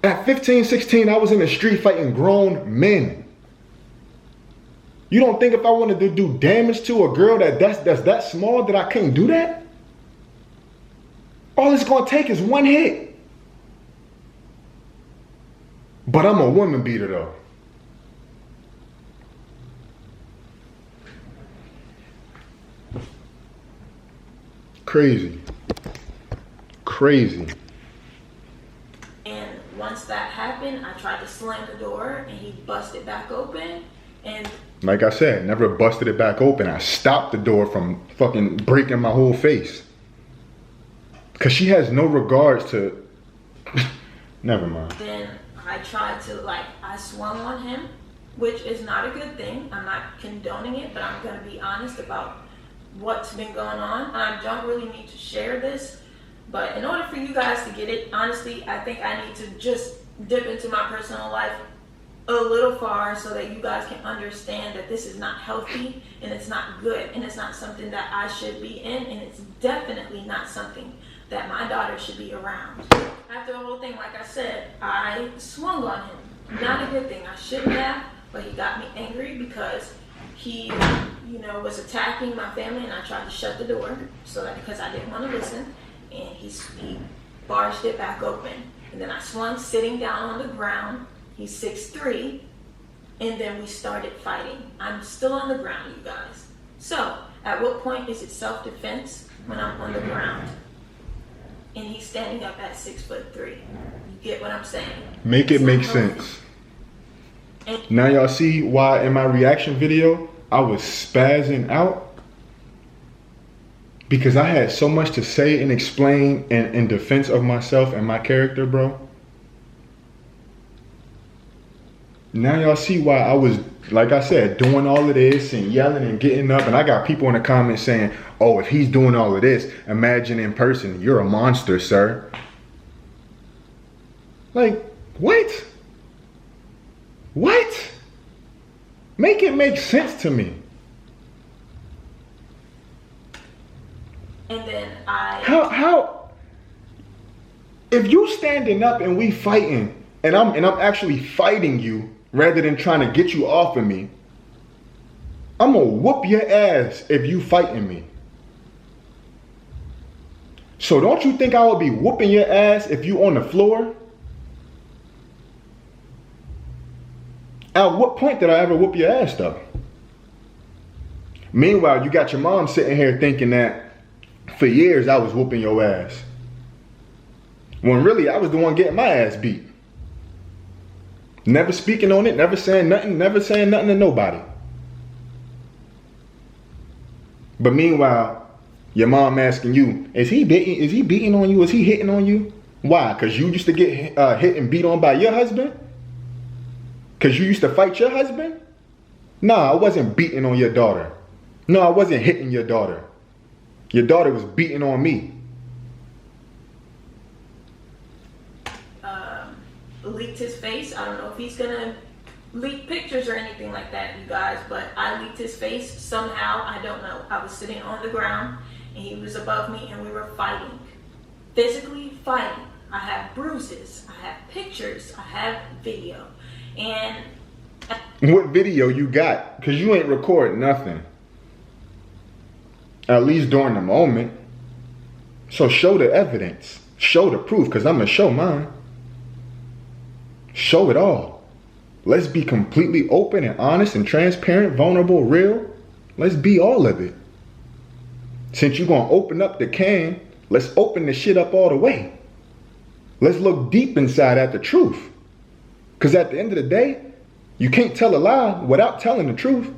At 15, 16, I was in the street fighting grown men. You don't think if I wanted to do damage to a girl that's that small that I can't do that? All it's gonna take is one hit. But I'm a woman beater though. Crazy. And once that happened, I tried to slam the door and he busted back open. And like I said, never busted it back open. I stopped the door from fucking breaking my whole face. Cause she has no regards to, never mind. then I tried to, I swung on him, which is not a good thing. I'm not condoning it, but I'm gonna be honest about what's been going on. I don't really need to share this, but in order for you guys to get it, honestly, I think I need to just dip into my personal life a little far so that you guys can understand that this is not healthy and it's not good and it's not something that I should be in, and it's definitely not something that my daughter should be around. After the whole thing, like I said, I swung on him. Not a good thing. I shouldn't have, but he got me angry because he, was attacking my family, and I tried to shut the door because I didn't want to listen, and he barged it back open. And then I swung sitting down on the ground. He's 6'3", and then we started fighting. I'm still on the ground, you guys. So, at what point is it self-defense when I'm on the ground? And he's standing up at 6'3". You get what I'm saying? Make it make sense. Now y'all see why in my reaction video, I was spazzing out? Because I had so much to say and explain in defense of myself and my character, bro. Now y'all see why I was, like I said, doing all of this and yelling and getting up. And I got people in the comments saying, oh, if he's doing all of this, imagine in person, you're a monster, sir. Like, what? What? Make it make sense to me. And then I... How? If you standing up and we fighting, and I'm actually fighting you rather than trying to get you off of me, I'm gonna whoop your ass if you fighting me. So don't you think I would be whooping your ass if you on the floor? At what point did I ever whoop your ass though? Meanwhile, you got your mom sitting here thinking that for years I was whooping your ass. When really I was the one getting my ass beat. Never speaking on it, never saying nothing to nobody. But meanwhile, your mom asking you, is he beating on you? Is he hitting on you? Why? Because you used to get hit and beat on by your husband? Because you used to fight your husband? Nah, I wasn't beating on your daughter. No, I wasn't hitting your daughter. Your daughter was beating on me. Leaked his face. I don't know if he's gonna leak pictures or anything like that, you guys, but I leaked his face somehow. I don't know. I was sitting on the ground and he was above me and we were fighting. Physically fighting. I have bruises. I have pictures. I have video. And what video you got? Because you ain't record nothing. At least during the moment. So show the evidence. Show the proof, because I'm going to show mine. Show it all. Let's be completely open and honest and transparent, vulnerable, real. Let's be all of it. Since you're going to open up the can, let's open the shit up all the way. Let's look deep inside at the truth. Because at the end of the day, you can't tell a lie without telling the truth.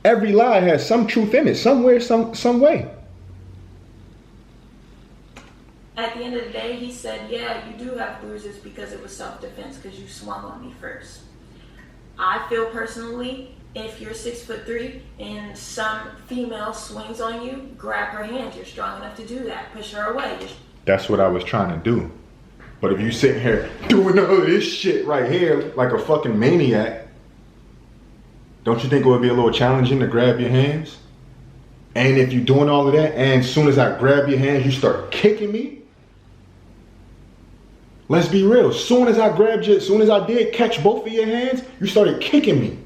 Every lie has some truth in it, somewhere, some way. at the end of the day, he said, yeah, you do have bruises because it was self-defense because you swung on me first. I feel personally, if you're 6'3" and some female swings on you, grab her hand. You're strong enough to do that. Push her away. That's what I was trying to do. But if you sitting here doing all this shit right here like a fucking maniac, don't you think it would be a little challenging to grab your hands? And if you're doing all of that, and as soon as I grab your hands, you start kicking me? Let's be real. As soon as I did catch both of your hands, you started kicking me.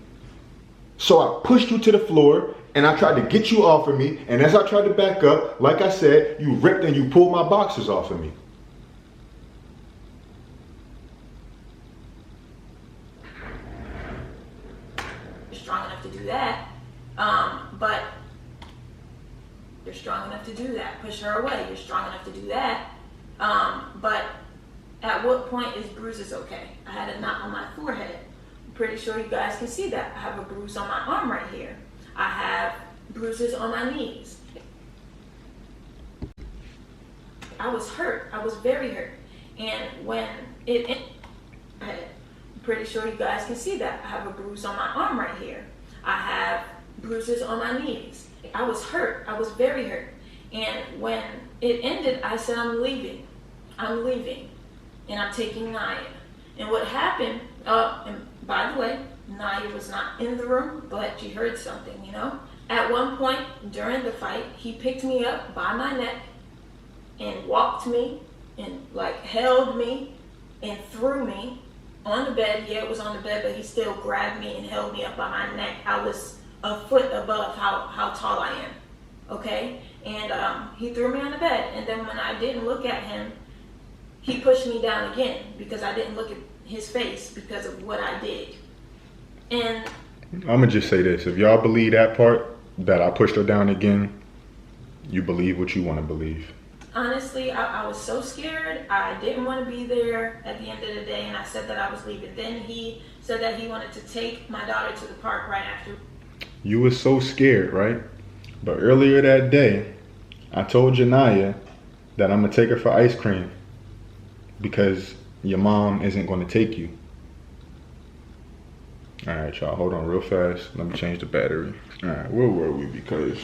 So I pushed you to the floor, and I tried to get you off of me. And as I tried to back up, like I said, you ripped and you pulled my boxers off of me. You're strong enough to do that. But you're strong enough to do that. Push her away. You're strong enough to do that. But at what point is bruises okay? I had a knot on my forehead. I'm pretty sure you guys can see that. I have a bruise on my arm right here. I have bruises on my knees. I was hurt. I was very hurt. And when I'm pretty sure you guys can see that. I have a bruise on my arm right here. I have bruises on my knees. I was hurt. I was very hurt. And when it ended, I said, I'm leaving. I'm leaving. And I'm taking Naya. And what happened, and by the way, Naya was not in the room, but she heard something, you know? At one point during the fight, he picked me up by my neck and walked me and held me and threw me on the bed. Yeah, it was on the bed, but he still grabbed me and held me up by my neck. I was a foot above how tall I am, okay? And he threw me on the bed. And then when I didn't look at him, he pushed me down again because I didn't look at his face because of what I did. And I'm gonna just say this. If y'all believe that part, that I pushed her down again, you believe what you want to believe. Honestly, I was so scared. I didn't want to be there at the end of the day, and I said that I was leaving. Then he said that he wanted to take my daughter to the park right after. You was so scared, right? But earlier that day, I told Janaya that I'm gonna take her for ice cream because your mom isn't gonna take you. All right, y'all, hold on real fast. Let me change the battery. All right, where were we? Because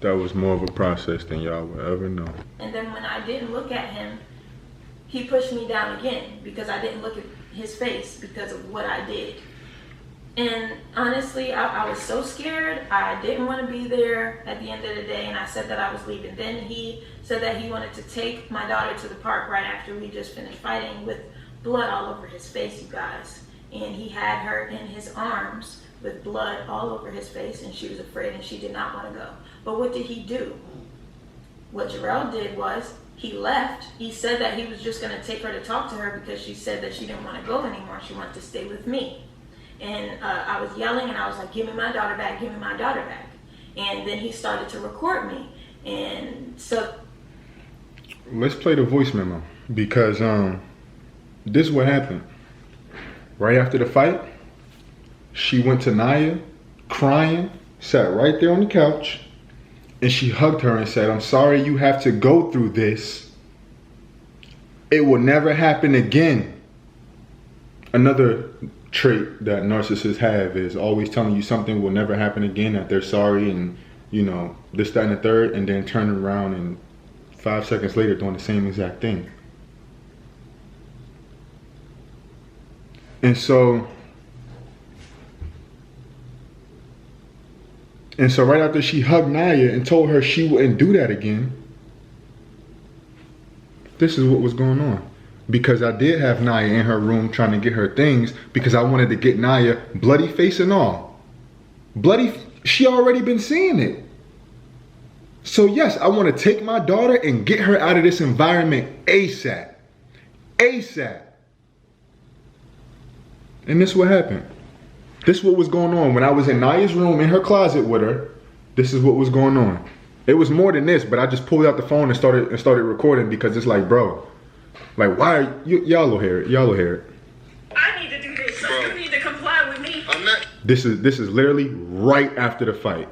that was more of a process than y'all would ever know. And then when I didn't look at him, he pushed me down again because I didn't look at his face because of what I did. And honestly, I was so scared. I didn't want to be there at the end of the day, and I said that I was leaving. Then he said that he wanted to take my daughter to the park right after we just finished fighting with blood all over his face, you guys. And he had her in his arms with blood all over his face, and she was afraid and she did not want to go. But what did he do? What Rell did was he left. He said that he was just going to take her to talk to her because she said that she didn't want to go anymore. She wanted to stay with me. And I was yelling and I was like, give me my daughter back, give me my daughter back. And then he started to record me. And so let's play the voice memo because this is what happened. Right after the fight, she went to Naya crying, sat right there on the couch, and she hugged her and said, I'm sorry you have to go through this. It will never happen again. Another trait that narcissists have is always telling you something will never happen again, that they're sorry and, you know, this, that, and the third, and then turning around and 5 seconds later doing the same exact thing. And so right after she hugged Naya and told her she wouldn't do that again, this is what was going on. Because I did have Naya in her room trying to get her things because I wanted to get Naya bloody face and all. Bloody, she already been seeing it. So yes, I want to take my daughter and get her out of this environment ASAP. ASAP. And this is what happened. This is what was going on. When I was in Naya's room in her closet with her, this is what was going on. It was more than this, but I just pulled out the phone and started recording because it's like, bro, like, why are y'all will hear it. Y'all will hear it. I need to do this. So you need to comply with me. I'm not. This is literally right after the fight.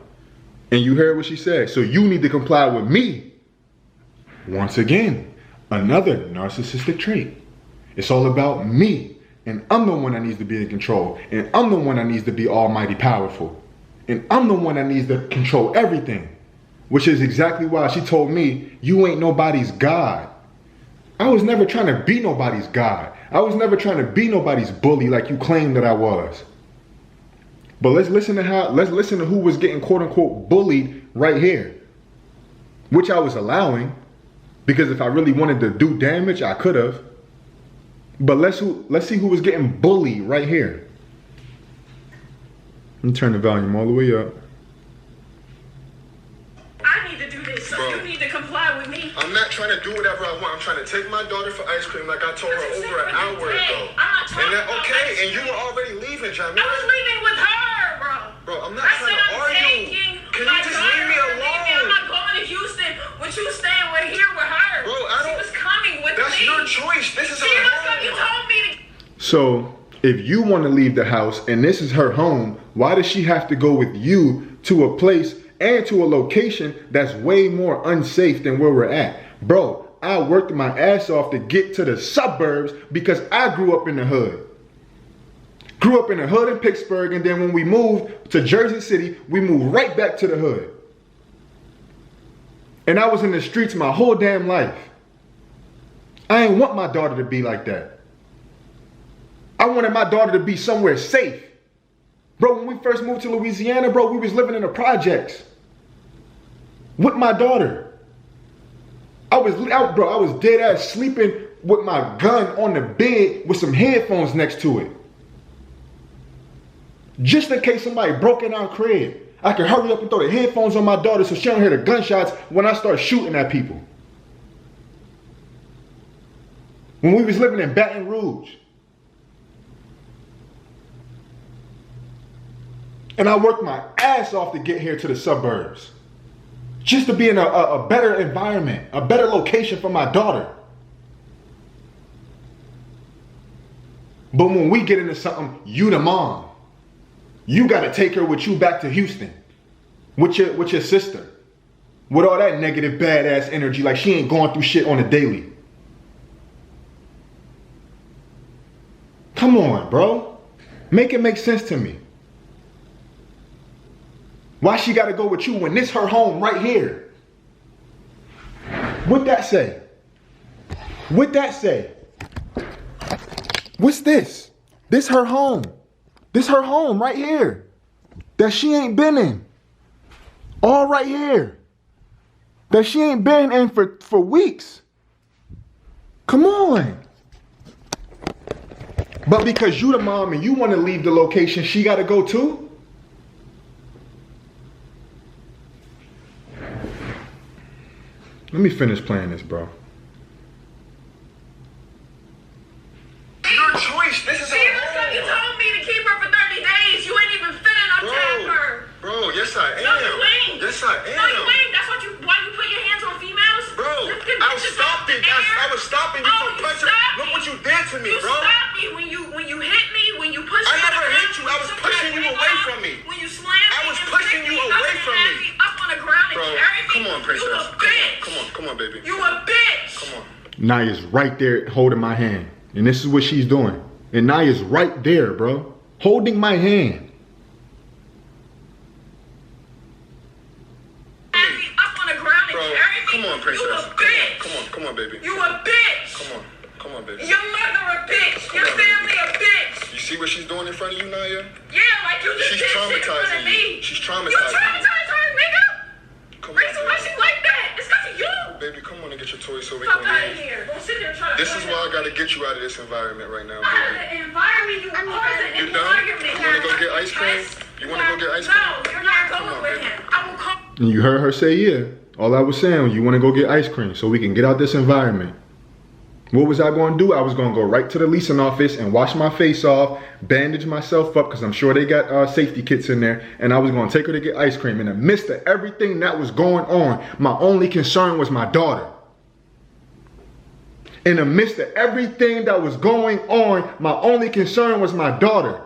And you heard what she said. So you need to comply with me. Once again, another narcissistic trait. It's all about me. And I'm the one that needs to be in control. And I'm the one that needs to be almighty powerful. And I'm the one that needs to control everything. Which is exactly why she told me, you ain't nobody's God. I was never trying to be nobody's God. I was never trying to be nobody's bully like you claimed that I was. But let's listen to who was getting quote unquote bullied right here. Which I was allowing. Because if I really wanted to do damage, I could have. But let's see who was getting bullied right here. Let me turn the volume all the way up. I need to do this, so you need to comply with me. I'm not trying to do whatever I want. I'm trying to take my daughter for ice cream like I told her over an hour ago. And that okay, and you were already leaving, Jamie. I was leaving with her, bro. Bro, I'm not trying to argue. Can you just leave me alone? I'm not going to Houston with you staying here with her. Bro, she was coming with that's me. your choice. This is her home. You told me to. So if you want to leave the house and this is her home, why does she have to go with you to a place and to a location that's way more unsafe than where we're at? Bro, I worked my ass off to get to the suburbs because I grew up in the hood. Grew up in the hood in Pittsburgh, and then when we moved to Jersey City, we moved right back to the hood. And I was in the streets my whole damn life. I ain't want my daughter to be like that. I wanted my daughter to be somewhere safe. Bro, when we first moved to Louisiana, bro, we was living in the projects with my daughter. I was dead ass sleeping with my gun on the bed with some headphones next to it. Just in case somebody broke in our crib, I could hurry up and throw the headphones on my daughter so she don't hear the gunshots when I start shooting at people. When we was living in Baton Rouge. And I worked my ass off to get here to the suburbs. Just to be in a better environment, a better location for my daughter. But when we get into something, you the mom. You gotta take her with you back to Houston. With your sister. With all that negative badass energy like she ain't going through shit on a daily. Come on, bro. Make it make sense to me. Why she gotta go with you when this her home right here? What that say? What that say? What's this? This her home. This her home right here. That she ain't been in. All right here. That she ain't been in for weeks. Come on. But because you the mom and you want to leave the location, she gotta go too? Let me finish playing this, bro. Your choice. This is her home. You told me to keep her for 30 days. You ain't even fit enough to have her. Bro, yes I am. No, you ain't. Yes I am. No, you ain't. That's why you put your hands on females? Bro, I was stopping you from punching. Look what you did to me, bro. You stopped me when you hit me, when you pushed me. I never hit you. I was pushing you away from me. When you slammed me. I was pushing you away from me. Up on the ground and Bro, carried me. come on, princess. You a bitch. Come on, baby. You a bitch. Come on. Naya's right there holding my hand. And this is what she's doing. And Naya's right there, bro. Holding my hand. Up on the ground and Bro, carried me. come on, princess. You a bitch. Come on, baby. You a bitch. Come on, baby. Your mother a bitch. Your family a bitch. You see what she's doing in front of you, Naya? Yeah, like you just She's did shit in front of traumatizing me. you. She's You traumatizing you. traumatized her, nigga. Come Reason on, why baby. she like that? It's cause of you. Baby, come on and get your toys so we Fuck can out of leave. here. Don't sit there and try to. This is why I gotta get you out of this environment right now, Out of baby. the environment, you causing You any done? argument. You wanna go get ice cream? You wanna go get ice cream? No, you're not Come going on, with baby. him. I will come. And you heard her say, yeah. All I was saying was you want to go get ice cream so we can get out this environment. What was I going to do? I was going to go right to the leasing office and wash my face off, bandage myself up because I'm sure they got safety kits in there. And I was going to take her to get ice cream. In the midst of everything that was going on, my only concern was my daughter. In the midst of everything that was going on, my only concern was my daughter.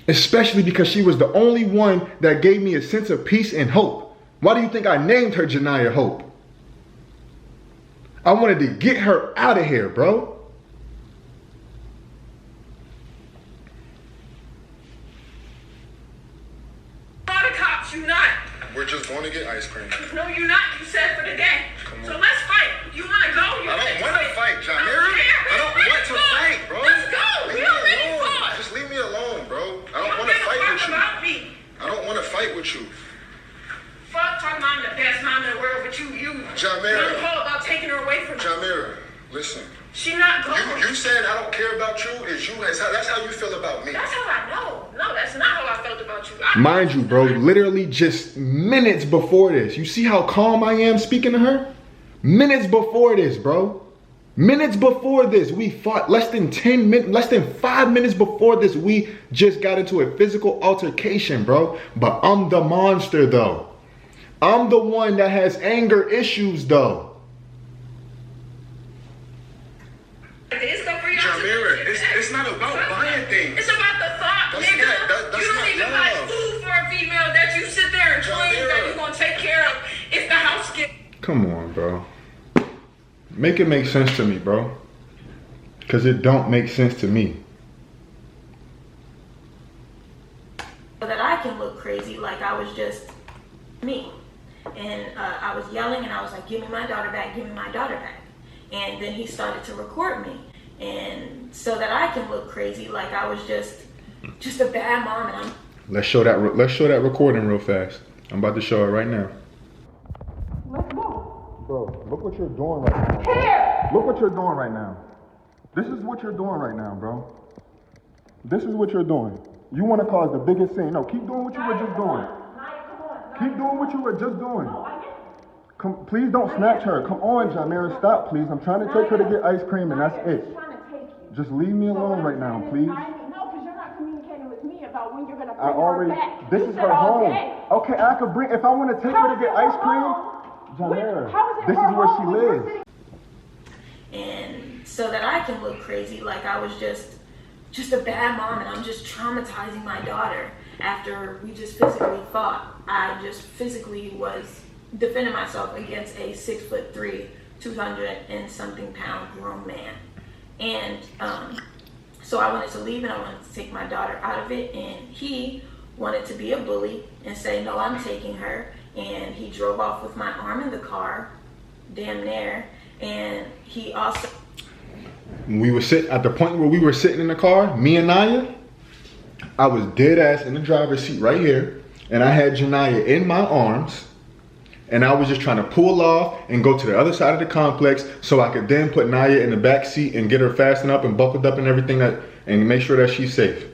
Especially because she was the only one that gave me a sense of peace and hope. Why do you think I named her Janiyah Hope? I wanted to get her out of here, bro. You not. We're just going to get ice cream. No, you're not. You said for the day. So let's fight. You want to go? I don't want to fight, Jamira. I don't want to fight, bro. Let's go. We already fought. Just leave me alone, bro. I don't want to fight with you. I don't want to fight with you. Fuck talking about I'm the best mom in the world, but you Jamira. don't call about taking her away from me. Jamira, listen. She not going. You said I don't care about you. That's how you feel about me. That's how I know. No, that's not how I felt about you. Mind you, bro, literally just minutes before this. You see how calm I am speaking to her? Minutes before this, bro. Minutes before this, we fought. Less than 5 minutes before this, we just got into a physical altercation, bro. But I'm the monster, though. I'm the one that has anger issues, though. Jamira, it's not about buying things. It's about the thought, nigga. That's you don't even buy food for a female that you sit there and claim that you're gonna take care of if the house gets. Come on, bro. Make it make sense to me, bro. Because it don't make sense to me. So that I can look crazy like I was just me. And I was yelling and I was like, give me my daughter back, give me my daughter back. And then he started to record me. And so that I can look crazy like I was just a bad mom. And Let's show that recording real fast. I'm about to show it right now. Let's go. Bro, look what you're doing right now. Here. Look what you're doing right now. This is what you're doing right now, bro. This is what you're doing. You want to cause the biggest scene. No, keep doing what you were just doing. Keep doing what you were just doing. Come, please don't snatch her. Come on, Jamira, stop, please. I'm trying to take her to get ice cream, and that's it. Just leave me alone right now, please. No, because you're not communicating with me about when you're gonna bring I already. her back. This is her home. Okay, I could bring. If I want to take her to get ice cream, Jamira, this is where she lives. And so that I can look crazy like I was just a bad mom, and I'm just traumatizing my daughter after we just physically fought. I just physically was defending myself against a 6'3", 200 and something pound grown man. And so I wanted to leave and I wanted to take my daughter out of it, and he wanted to be a bully and say, no, I'm taking her. And he drove off with my arm in the car, damn near. And he also... We were at the point where we were sitting in the car, me and Naya, I was dead ass in the driver's seat right here, and I had Janiyah in my arms, and I was just trying to pull off and go to the other side of the complex so I could then put Naya in the back seat and get her fastened up and buckled up and everything, and make sure that she's safe.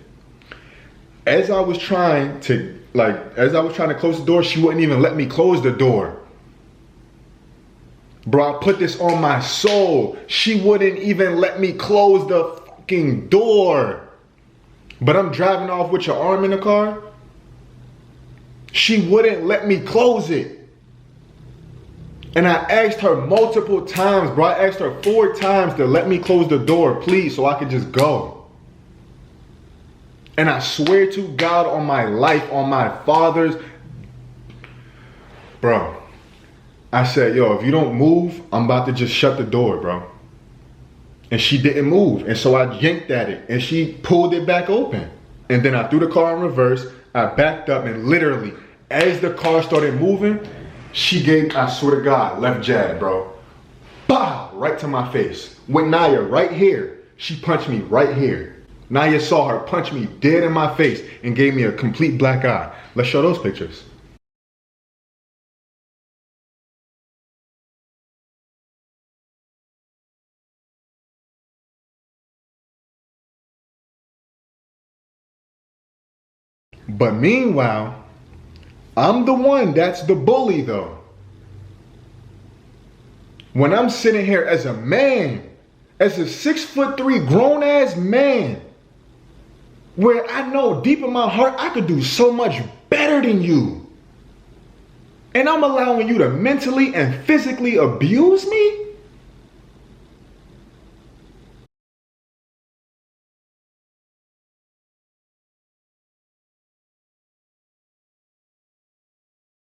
As I was trying to close the door, she wouldn't even let me close the door. Bro, I put this on my soul. She wouldn't even let me close the fucking door. But I'm driving off with your arm in the car. She wouldn't let me close it. And I asked her multiple times, bro. I asked her 4 times to let me close the door, please, so I could just go. And I swear to God on my life, on my father's, bro, I said, yo, if you don't move, I'm about to just shut the door, bro. And she didn't move. And so I yanked at it and she pulled it back open. And then I threw the car in reverse. I backed up, and literally, as the car started moving, she gave, I swear to God, left jab, bro. Bow, right to my face. With Naya right here, she punched me right here. Naya saw her punch me dead in my face and gave me a complete black eye. Let's show those pictures. But meanwhile, I'm the one that's the bully though. When I'm sitting here as a man, as a 6'3" grown ass man, where I know deep in my heart I could do so much better than you. And I'm allowing you to mentally and physically abuse me?